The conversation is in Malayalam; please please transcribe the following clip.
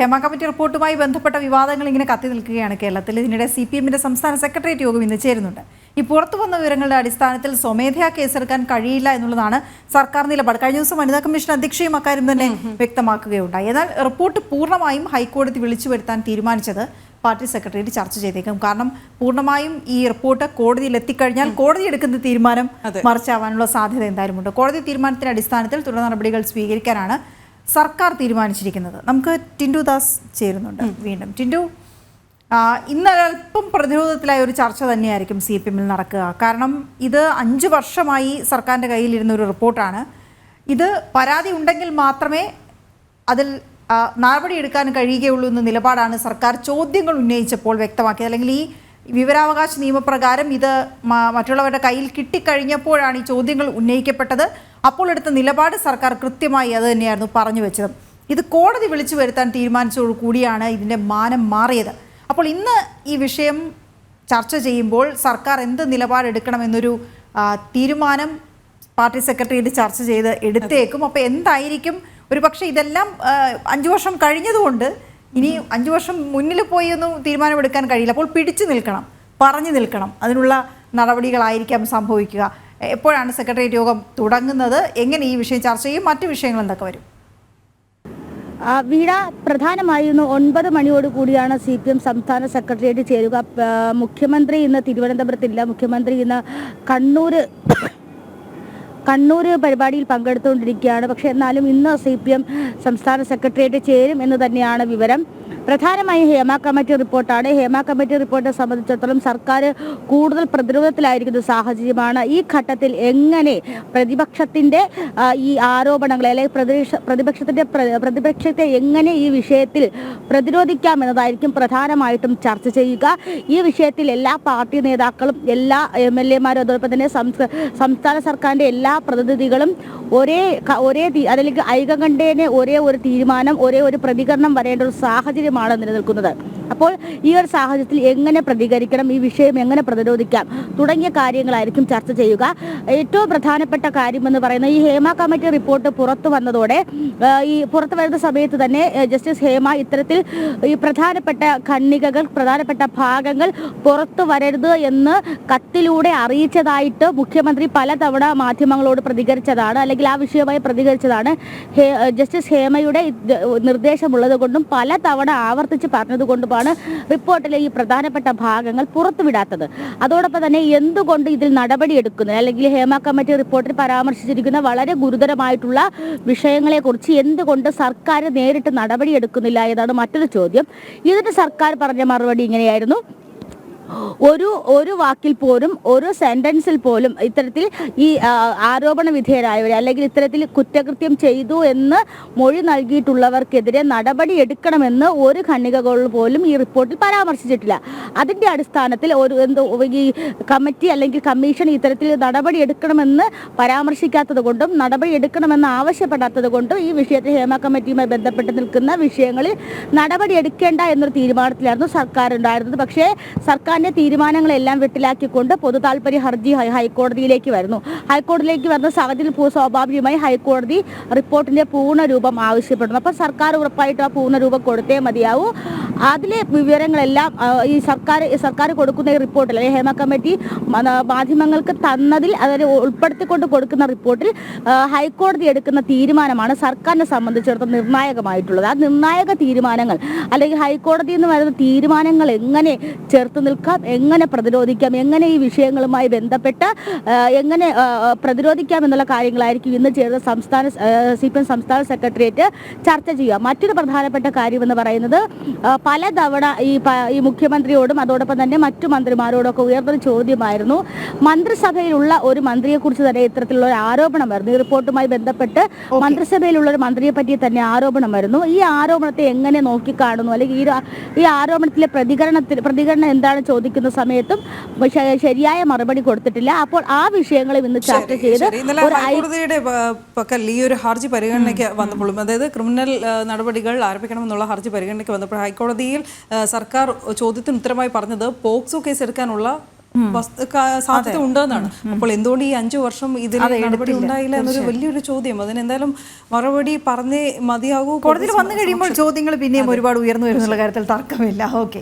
ഹേമ കമ്മിറ്റി റിപ്പോർട്ടുമായി ബന്ധപ്പെട്ട വിവാദങ്ങൾ ഇങ്ങനെ കത്തി നിൽക്കുകയാണ് കേരളത്തിൽ. ഇതിനിടെ CPM-ന്റെ സംസ്ഥാന സെക്രട്ടേറിയറ്റ് യോഗം ഇന്ന് ചേരുന്നുണ്ട്. ഈ പുറത്തു വന്ന വിവരങ്ങളുടെ അടിസ്ഥാനത്തിൽ സ്വമേധയാ കേസെടുക്കാൻ കഴിയില്ല എന്നുള്ളതാണ് സർക്കാർ നിലപാട്. കഴിഞ്ഞ ദിവസം വനിതാ കമ്മീഷൻ അധ്യക്ഷയും അക്കാര്യം തന്നെ വ്യക്തമാക്കുകയുണ്ടായി. എന്നാൽ റിപ്പോർട്ട് പൂർണ്ണമായും ഹൈക്കോടതി വിളിച്ചു വരുത്താൻ തീരുമാനിച്ചത് പാർട്ടി സെക്രട്ടേറിയറ്റ് ചർച്ച ചെയ്തേക്കും. കാരണം പൂർണ്ണമായും ഈ റിപ്പോർട്ട് കോടതിയിൽ എത്തിക്കഴിഞ്ഞാൽ കോടതി എടുക്കുന്ന തീരുമാനം മറിച്ചാവാനുള്ള സാധ്യത എന്തായാലും ഉണ്ട്. കോടതി തീരുമാനത്തിന്റെ അടിസ്ഥാനത്തിൽ തുടർ നടപടികൾ സ്വീകരിക്കാനാണ് സർക്കാർ തീരുമാനിച്ചിരിക്കുന്നത്. നമുക്ക് ടിൻഡു ദാസ് ചേരുന്നുണ്ട് വീണ്ടും. ടിൻഡു, ഇന്ന് അല്പം പ്രതിരോധത്തിലായ ഒരു ചർച്ച തന്നെയായിരിക്കും CPM-ൽ നടക്കുക. കാരണം ഇത് 5 വർഷമായി സർക്കാരിൻ്റെ കയ്യിലിരുന്ന ഒരു റിപ്പോർട്ടാണ്. ഇത് പരാതി ഉണ്ടെങ്കിൽ മാത്രമേ അതിൽ നടപടിയെടുക്കാൻ കഴിയുകയുള്ളൂ എന്ന നിലപാടാണ് സർക്കാർ ചോദ്യങ്ങൾ ഉന്നയിച്ചപ്പോൾ വ്യക്തമാക്കിയത്. അല്ലെങ്കിൽ ഈ വിവരാവകാശ നിയമപ്രകാരം ഇത് മറ്റുള്ളവരുടെ കയ്യിൽ കിട്ടിക്കഴിഞ്ഞപ്പോഴാണ് ഈ ചോദ്യങ്ങൾ ഉന്നയിക്കപ്പെട്ടത്. അപ്പോൾ എടുത്ത നിലപാട് സർക്കാർ കൃത്യമായി അത് തന്നെയായിരുന്നു പറഞ്ഞു വെച്ചത്. ഇത് കോടതി വിളിച്ചു വരുത്താൻ തീരുമാനിച്ചതോടു കൂടിയാണ് ഇതിൻ്റെ മാനം മാറിയത്. അപ്പോൾ ഇന്ന് ഈ വിഷയം ചർച്ച ചെയ്യുമ്പോൾ സർക്കാർ എന്ത് നിലപാടെടുക്കണമെന്നൊരു തീരുമാനം പാർട്ടി സെക്രട്ടേറിയറ്റ് ചർച്ച ചെയ്ത് എടുത്തേക്കും. അപ്പോൾ എന്തായിരിക്കും, ഒരു പക്ഷേ ഇതെല്ലാം 5 വർഷം കഴിഞ്ഞതുകൊണ്ട് ഇനി 5 വർഷം മുന്നിൽ പോയി ഒന്നും തീരുമാനമെടുക്കാൻ കഴിയില്ല. അപ്പോൾ പിടിച്ചു നിൽക്കണം, പറഞ്ഞു നിൽക്കണം. അതിനുള്ള നടപടികളായിരിക്കാം സംഭവിക്കുക. എപ്പോഴാണ് സെക്രട്ടേറിയറ്റ് യോഗം തുടങ്ങുന്നത്? എങ്ങനെ ഈ വിഷയം ചർച്ച ചെയ്യും? മറ്റു വിഷയങ്ങൾ എന്തൊക്കെ വരും? വീണ, പ്രധാനമായും 9 മണിയോട് കൂടിയാണ് CPM സംസ്ഥാന സെക്രട്ടേറിയറ്റ് ചേരുക. മുഖ്യമന്ത്രി ഇന്ന് തിരുവനന്തപുരത്തില്ല. മുഖ്യമന്ത്രി ഇന്ന് കണ്ണൂർ പരിപാടിയിൽ പങ്കെടുത്തുകൊണ്ടിരിക്കുകയാണ്. പക്ഷേ എന്നാലും ഇന്ന് CPM സംസ്ഥാന സെക്രട്ടേറിയറ്റ് ചേരും എന്ന് തന്നെയാണ് വിവരം. പ്രധാനമായും ഹേമ കമ്മിറ്റി റിപ്പോർട്ടാണ്. ഹേമ കമ്മിറ്റി റിപ്പോർട്ടിനെ സംബന്ധിച്ചിടത്തോളം സർക്കാർ കൂടുതൽ പ്രതിരോധത്തിലായിരിക്കുന്ന സാഹചര്യമാണ്. ഈ ഘട്ടത്തിൽ എങ്ങനെ പ്രതിപക്ഷത്തിൻ്റെ ഈ ആരോപണങ്ങളെ അല്ലെങ്കിൽ പ്രതിപക്ഷത്തെ എങ്ങനെ ഈ വിഷയത്തിൽ പ്രതിരോധിക്കാം എന്നതായിരിക്കും പ്രധാനമായിട്ടും ചർച്ച ചെയ്യുക. ഈ വിഷയത്തിൽ എല്ലാ പാർട്ടി നേതാക്കളും എല്ലാ MLA-മാരും അതോടൊപ്പം തന്നെ സംസ്ഥാന സർക്കാരിൻ്റെ എല്ലാ പ്രതിനിധികളും ഒരേ അല്ലെങ്കിൽ ഐകകണ്ഠേന ഒരേ ഒരു തീരുമാനം, ഒരേ ഒരു പ്രതികരണം വരേണ്ട ഒരു സാഹചര്യമാണ് നിലനിൽക്കുന്നത്. അപ്പോൾ ഈ ഒരു സാഹചര്യത്തിൽ എങ്ങനെ പ്രതികരിക്കണം, ഈ വിഷയം എങ്ങനെ പ്രതിരോധിക്കാം തുടങ്ങിയ കാര്യങ്ങളായിരിക്കും ചർച്ച ചെയ്യുക. ഏറ്റവും പ്രധാനപ്പെട്ട കാര്യമെന്ന് പറയുന്നത് ഈ ഹേമ കമ്മിറ്റി റിപ്പോർട്ട് പുറത്തു വന്നതോടെ ഈ പുറത്തു വരുന്ന സമയത്ത് തന്നെ ജസ്റ്റിസ് ഹേമ ഇത്തരത്തിൽ ഈ പ്രധാനപ്പെട്ട ഖണ്ഡികകൾ, പ്രധാനപ്പെട്ട ഭാഗങ്ങൾ പുറത്തു വരരുത് എന്ന് കത്തിലൂടെ അറിയിച്ചതായിട്ട് മുഖ്യമന്ത്രി പലതവണ മാധ്യമങ്ങളോട് പ്രതികരിച്ചതാണ്, അല്ലെങ്കിൽ ആ വിഷയമായി പ്രതികരിച്ചതാണ്. ജസ്റ്റിസ് ഹേമയുടെ നിർദ്ദേശമുള്ളത് കൊണ്ടും പലതവണ ആവർത്തിച്ച് പറഞ്ഞതുകൊണ്ടുമാണ് റിപ്പോർട്ടിലെ ഈ പ്രധാനപ്പെട്ട ഭാഗങ്ങൾ പുറത്തുവിടാത്തത്. അതോടൊപ്പം തന്നെ എന്തുകൊണ്ട് ഇതിൽ നടപടിയെടുക്കുന്നത്, അല്ലെങ്കിൽ ഹേമ കമ്മിറ്റി റിപ്പോർട്ടിൽ പരാമർശിച്ചിരിക്കുന്ന വളരെ ഗുരുതരമായിട്ടുള്ള വിഷയങ്ങളെക്കുറിച്ച് എന്തുകൊണ്ട് സർക്കാർ നേരിട്ട് നടപടിയെടുക്കുന്നില്ല എന്നതാണ് മറ്റൊരു ചോദ്യം. ഇതിന് സർക്കാർ പറഞ്ഞ മറുപടി ഇങ്ങനെയായിരുന്നു: ഒരു വാക്കിൽ പോലും, ഒരു സെന്റൻസിൽ പോലും ഇത്തരത്തിൽ ഈ ആരോപണ വിധേയരായവരെ അല്ലെങ്കിൽ ഇത്തരത്തിൽ കുറ്റകൃത്യം ചെയ്തു എന്ന് മൊഴി നൽകിയിട്ടുള്ളവർക്കെതിരെ നടപടി എടുക്കണമെന്ന് ഒരു ഖണ്ഡികകൾ പോലും ഈ റിപ്പോർട്ടിൽ പരാമർശിച്ചിട്ടില്ല. അതിൻ്റെ അടിസ്ഥാനത്തിൽ ഈ കമ്മിറ്റി അല്ലെങ്കിൽ കമ്മീഷൻ ഇത്തരത്തിൽ നടപടി എടുക്കണമെന്ന് പരാമർശിക്കാത്തത് കൊണ്ടും നടപടി എടുക്കണമെന്ന് ആവശ്യപ്പെടാത്തത് കൊണ്ടും ഈ വിഷയത്തിൽ ഹേമ കമ്മിറ്റിയുമായി ബന്ധപ്പെട്ട് നിൽക്കുന്ന വിഷയങ്ങളിൽ നടപടി എടുക്കേണ്ട എന്നൊരു തീരുമാനത്തിലായിരുന്നു സർക്കാർ ഉണ്ടായിരുന്നത്. പക്ഷേ സർക്കാരിൻ്റെ തീരുമാനങ്ങളെല്ലാം വെട്ടിലാക്കിക്കൊണ്ട് പൊതു താൽപര്യ ഹർജി ഹൈക്കോടതിയിലേക്ക് വരുന്നു. ഹൈക്കോടതിയിലേക്ക് വരുന്ന സാഹചര്യത്തിൽ സ്വാഭാവികമായി ഹൈക്കോടതി റിപ്പോർട്ടിന്റെ പൂർണ്ണരൂപം ആവശ്യപ്പെടുന്നു. അപ്പോൾ സർക്കാർ ഉറപ്പായിട്ടും ആ പൂർണ്ണരൂപം കൊടുത്തേ മതിയാവൂ. അതിലെ വിവരങ്ങളെല്ലാം ഈ സർക്കാർ കൊടുക്കുന്ന ഈ റിപ്പോർട്ടിൽ, അല്ലെങ്കിൽ ഹേമ കമ്മിറ്റി മാധ്യമങ്ങൾക്ക് തന്നതിൽ അതിനെ ഉൾപ്പെടുത്തിക്കൊണ്ട് കൊടുക്കുന്ന റിപ്പോർട്ടിൽ ഹൈക്കോടതി എടുക്കുന്ന തീരുമാനമാണ് സർക്കാരിനെ സംബന്ധിച്ചിടത്തോളം നിർണായകമായിട്ടുള്ളത്. ആ നിർണായക തീരുമാനങ്ങൾ അല്ലെങ്കിൽ ഹൈക്കോടതിയിൽ നിന്ന് വരുന്ന തീരുമാനങ്ങൾ എങ്ങനെ ചേർത്ത് നിൽക്കാം, എങ്ങനെ പ്രതിരോധിക്കാം, എങ്ങനെ ഈ വിഷയങ്ങളുമായി ബന്ധപ്പെട്ട് എങ്ങനെ പ്രതിരോധിക്കാം എന്നുള്ള കാര്യങ്ങളായിരിക്കും ഇന്ന് ചേർന്ന CPM സംസ്ഥാന സെക്രട്ടേറിയറ്റ് ചർച്ച ചെയ്യുക. മറ്റൊരു പ്രധാനപ്പെട്ട കാര്യമെന്ന് പറയുന്നത് പലതവണ ഈ മുഖ്യമന്ത്രിയോടും അതോടൊപ്പം തന്നെ മറ്റു മന്ത്രിമാരോടൊക്കെ ഉയർന്നൊരു ചോദ്യമായിരുന്നു. മന്ത്രിസഭയിലുള്ള ഒരു മന്ത്രിയെക്കുറിച്ച് തന്നെ ഇത്തരത്തിലുള്ള ഒരു ആരോപണം വരുന്നു. ഈ റിപ്പോർട്ടുമായി ബന്ധപ്പെട്ട് മന്ത്രിസഭയിലുള്ള ഒരു മന്ത്രിയെ പറ്റി തന്നെ ആരോപണം വരുന്നു. ഈ ആരോപണത്തെ എങ്ങനെ നോക്കിക്കാണുന്നു, അല്ലെങ്കിൽ ഈ ആരോപണത്തിലെ പ്രതികരണം എന്താണ് ചോദിക്കുന്ന സമയത്തും ശരിയായ മറുപടി കൊടുത്തിട്ടില്ല. അപ്പോൾ ആ വിഷയങ്ങളും ഇന്ന് ചർച്ച ചെയ്ത് ഹൈക്കോടതിയുടെ പക്കൽ ഈ ഒരു ഹർജി പരിഗണനയ്ക്ക് വന്നപ്പോഴും, അതായത് ക്രിമിനൽ നടപടികൾ ആരംഭിക്കണമെന്നുള്ള ഹർജി പരിഗണനയ്ക്ക് വന്നപ്പോൾ ഹൈക്കോടതിയിൽ സർക്കാർ ചോദ്യത്തിന് ഉത്തരമായി പറഞ്ഞത് പോക്സോ കേസ് എടുക്കാനുള്ള സാധ്യത ഉണ്ടെന്നാണ്. അപ്പോൾ എന്തുകൊണ്ട് ഈ 5 വർഷം ഇതിൽ നടപടി ഉണ്ടായില്ല എന്നൊരു വലിയൊരു ചോദ്യം. അതിനെന്തായാലും മറുപടി പറഞ്ഞേ മതിയാകൂ. കോടതിയിൽ വന്നു കഴിയുമ്പോൾ ചോദ്യങ്ങൾ പിന്നെയും ഒരുപാട് ഉയർന്നു വരുന്നുള്ള കാര്യത്തിൽ തർക്കമില്ല. ഓക്കെ.